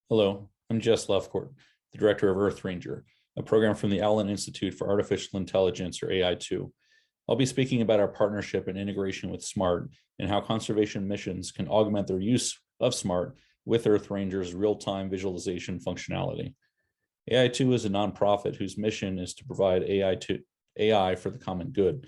Hello, I'm Jess Lefcourt, the director of EarthRanger, a program from the Allen Institute for Artificial Intelligence, or AI2. I'll be speaking about our partnership and integration with SMART and how conservation missions can augment their use of SMART with EarthRanger's real-time visualization functionality. AI2 is a nonprofit whose mission is to provide AI for the common good.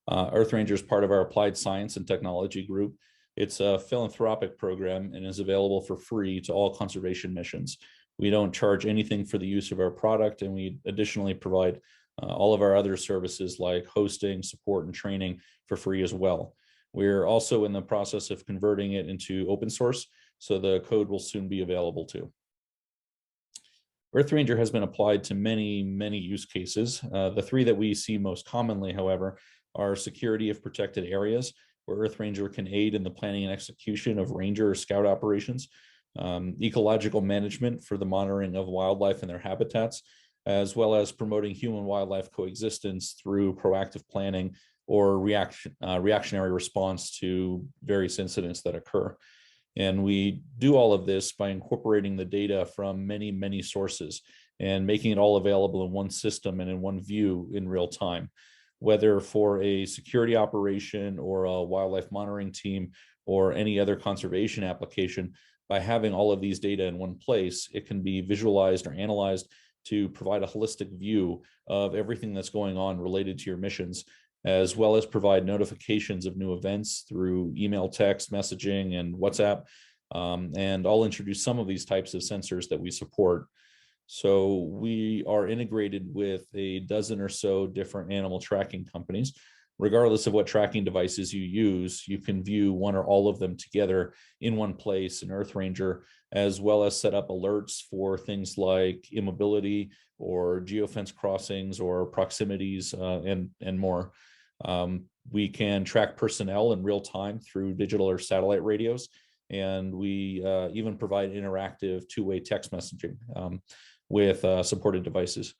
EarthRanger is part of our Applied Science and Technology group. It's a philanthropic program and is available for free to all conservation missions. We don't charge anything for the use of our product, and we additionally provide all of our other services like hosting, support, and training for free as well. We're also in the process of converting it into open source, so the code will soon be available too. EarthRanger has been applied to many use cases. The three that we see most commonly, however, are security of protected areas, where EarthRanger can aid in the planning and execution of ranger or scout operations, ecological management for the monitoring of wildlife and their habitats, as well as promoting human-wildlife coexistence through proactive planning or reactionary response to various incidents that occur. And we do all of this by incorporating the data from many sources and making it all available in one system and in one view in real time. Whether for a security operation or a wildlife monitoring team or any other conservation application, by having all of these data in one place, it can be visualized or analyzed to provide a holistic view of everything that's going on related to your missions, as well as provide notifications of new events through email, text, messaging, and WhatsApp. And I'll introduce some of these types of sensors that we support. So we are integrated with a dozen or so different animal tracking companies. Regardless of what tracking devices you use, you can view one or all of them together in one place in EarthRanger, as well as set up alerts for things like immobility or geofence crossings or proximities and more. We can track personnel in real time through digital or satellite radios, and we even provide interactive two-way text messaging with supported devices.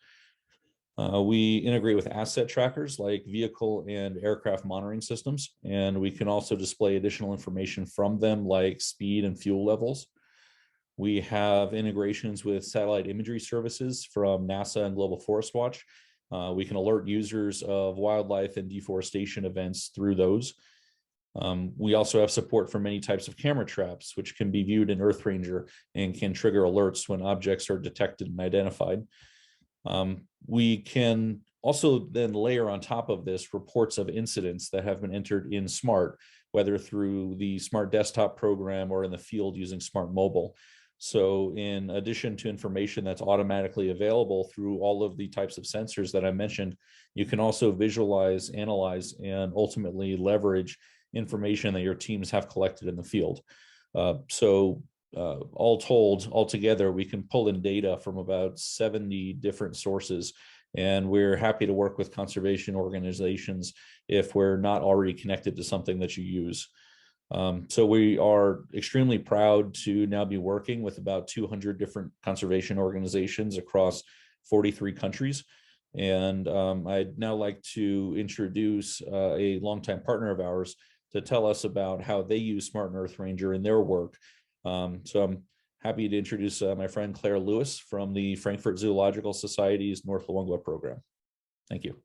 We integrate with asset trackers like vehicle and aircraft monitoring systems, and we can also display additional information from them like speed and fuel levels. We have integrations with satellite imagery services from NASA and Global Forest Watch. We can alert users of wildlife and deforestation events through those. We also have support for many types of camera traps, which can be viewed in EarthRanger and can trigger alerts when objects are detected and identified. We can also then layer on top of this reports of incidents that have been entered in SMART, whether through the SMART desktop program or in the field using SMART mobile. So in addition to information that's automatically available through all of the types of sensors that I mentioned, you can also visualize, analyze, and ultimately leverage information that your teams have collected in the field. All told, altogether, we can pull in data from about 70 different sources, and we're happy to work with conservation organizations if we're not already connected to something that you use. So we are extremely proud to now be working with about 200 different conservation organizations across 43 countries. And I'd now like to introduce a longtime partner of ours to tell us about how they use SMART and EarthRanger in their work. So I'm happy to introduce my friend Claire Lewis from the Frankfurt Zoological Society's North Luangwa program. Thank you.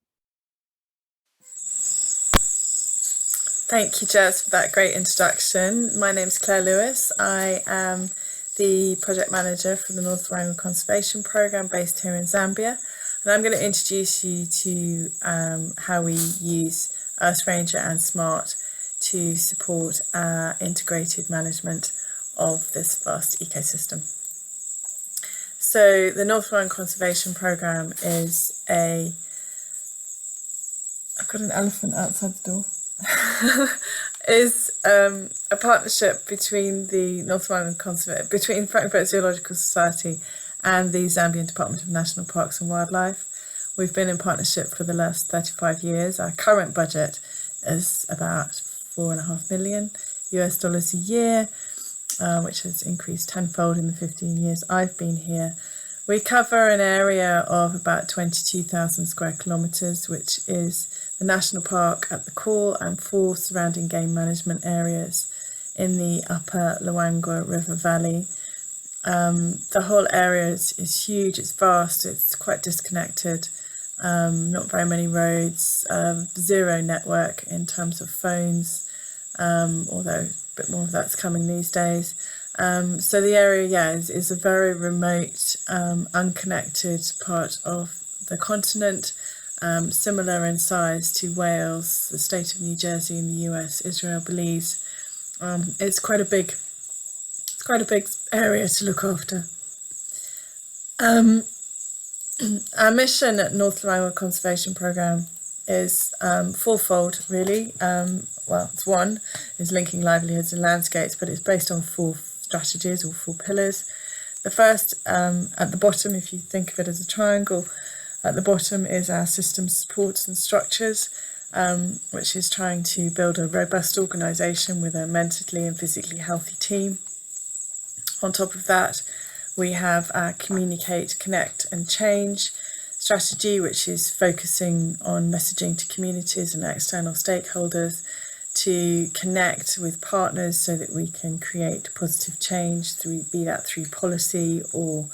Thank you, Jez, for that great introduction. My name is Claire Lewis. I am the project manager for the North Luangwa Conservation Program based here in Zambia. And I'm going to introduce you to how we use EarthRanger and SMART to support our integrated management of this vast ecosystem. So the North Luangwa Conservation Program is I've got an elephant outside the door. is a partnership between the between Frankfurt Zoological Society and the Zambian Department of National Parks and Wildlife. We've been in partnership for the last 35 years. Our current budget is about $4.5 million a year, which has increased tenfold in the 15 years I've been here. We cover an area of about 22,000 square kilometres, which is the national park at the core and 4 surrounding game management areas in the upper Luangwa River Valley. The whole area is huge, it's vast, it's quite disconnected, not very many roads, zero network in terms of phones, although a bit more of that's coming these days. So the area, is a very remote, unconnected part of the continent, similar in size to Wales, the state of New Jersey in the US, Israel, Belize. It's quite a big area to look after. Our mission at North Lorraine Conservation Programme is fourfold, really. It's one is linking livelihoods and landscapes, but it's based on 4 strategies or 4 pillars. The first, at the bottom, if you think of it as a triangle, at the bottom is our system supports and structures, which is trying to build a robust organisation with a mentally and physically healthy team. On top of that, we have our communicate, connect and change strategy, which is focusing on messaging to communities and external stakeholders to connect with partners so that we can create positive change, be that through policy or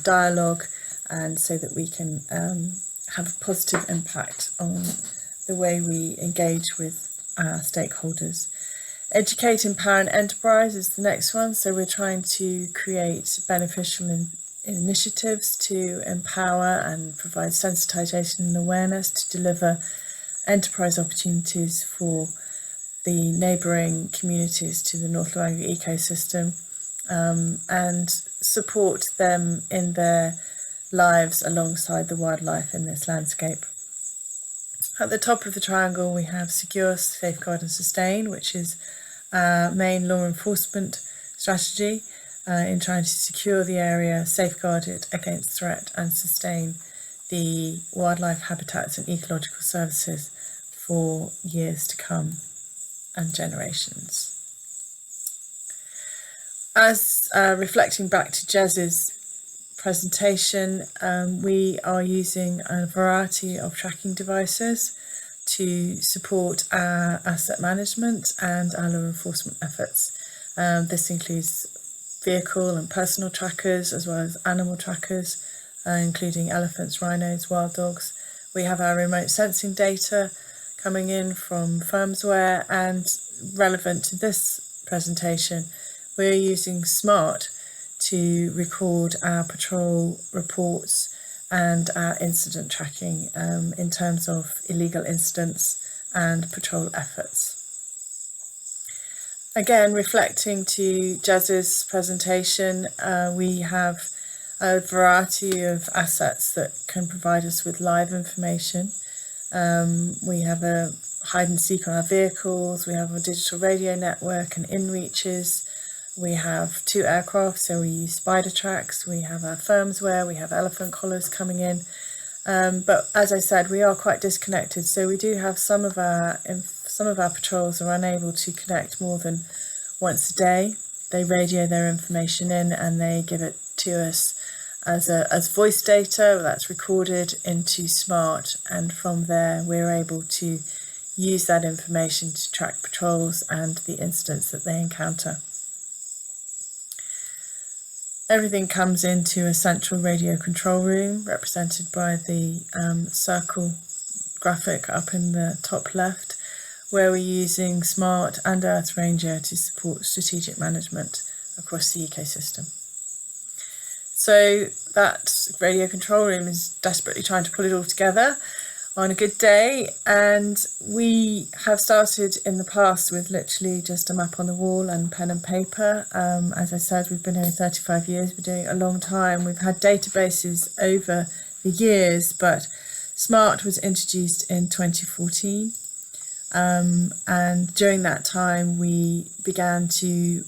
dialogue, and so that we can have a positive impact on the way we engage with our stakeholders. Educate, empower and enterprise is the next one. So we're trying to create beneficial initiatives to empower and provide sensitisation and awareness to deliver enterprise opportunities for the neighbouring communities to the North Lorraine ecosystem, and support them in their lives alongside the wildlife in this landscape. At the top of the triangle we have secure, safeguard and sustain, which is our main law enforcement strategy in trying to secure the area, safeguard it against threat and sustain the wildlife habitats and ecological services for years to come and generations. As reflecting back to Jez's presentation, we are using a variety of tracking devices to support our asset management and our law enforcement efforts. This includes vehicle and personal trackers as well as animal trackers, including elephants, rhinos, wild dogs. We have our remote sensing data coming in from firmware, and relevant to this presentation, we're using SMART to record our patrol reports and our incident tracking in terms of illegal incidents and patrol efforts. Again, reflecting to Jez's presentation, we have a variety of assets that can provide us with live information. We have a hide and seek on our vehicles, we have a digital radio network and inReaches, we have 2 aircraft, so we use spider tracks, we have our firmware, we have elephant collars coming in. But as I said, we are quite disconnected, so we do have some of our patrols are unable to connect more than once a day. They radio their information in and they give it to us as voice data that's recorded into SMART, and from there we're able to use that information to track patrols and the incidents that they encounter. Everything comes into a central radio control room represented by the circle graphic up in the top left, where we're using SMART and EarthRanger to support strategic management across the ecosystem. So that radio control room is desperately trying to pull it all together on a good day, and we have started in the past with literally just a map on the wall and pen and paper. As I said, we've been here 35 years, we're doing it a long time. We've had databases over the years, but SMART was introduced in 2014, and during that time we began to,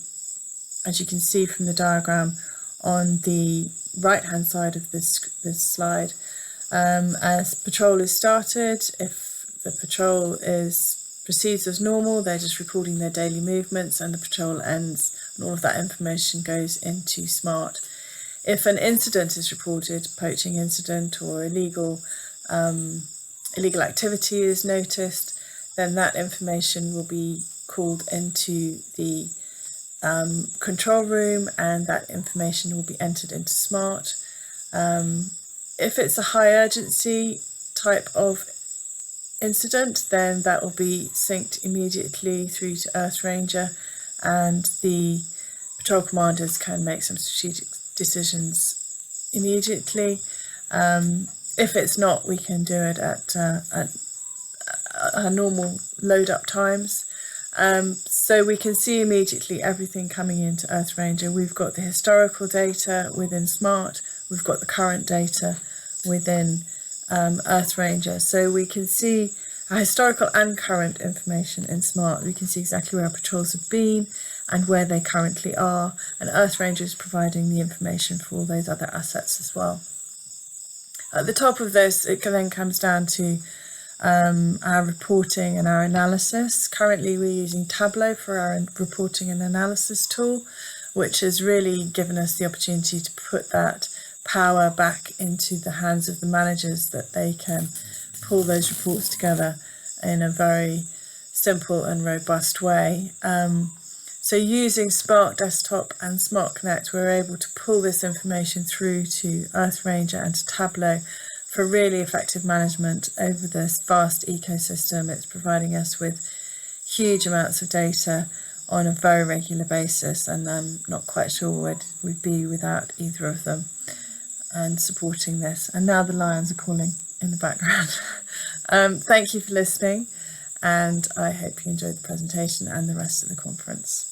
as you can see from the diagram on the right hand side of this slide, as patrol is started, if the patrol proceeds as normal, they're just recording their daily movements, and the patrol ends and all of that information goes into SMART. If an incident is reported, poaching incident or illegal activity is noticed, then that information will be called into the control room, and that information will be entered into SMART. If it's a high urgency type of incident, then that will be synced immediately through to EarthRanger, and the patrol commanders can make some strategic decisions immediately. If it's not, we can do it at our normal load up times. So we can see immediately everything coming into EarthRanger. We've got the historical data within SMART, we've got the current data within EarthRanger. So we can see our historical and current information in SMART. We can see exactly where our patrols have been and where they currently are, and EarthRanger is providing the information for all those other assets as well. At the top of this, it then comes down to our reporting and our analysis. Currently, we're using Tableau for our reporting and analysis tool, which has really given us the opportunity to put that power back into the hands of the managers, that they can pull those reports together in a very simple and robust way. So using Spark Desktop and Smart Connect, we're able to pull this information through to EarthRanger and to Tableau for really effective management over this vast ecosystem. It's providing us with huge amounts of data on a very regular basis, and I'm not quite sure where we'd be without either of them and supporting this. And now the lions are calling in the background. Thank you for listening, and I hope you enjoyed the presentation and the rest of the conference.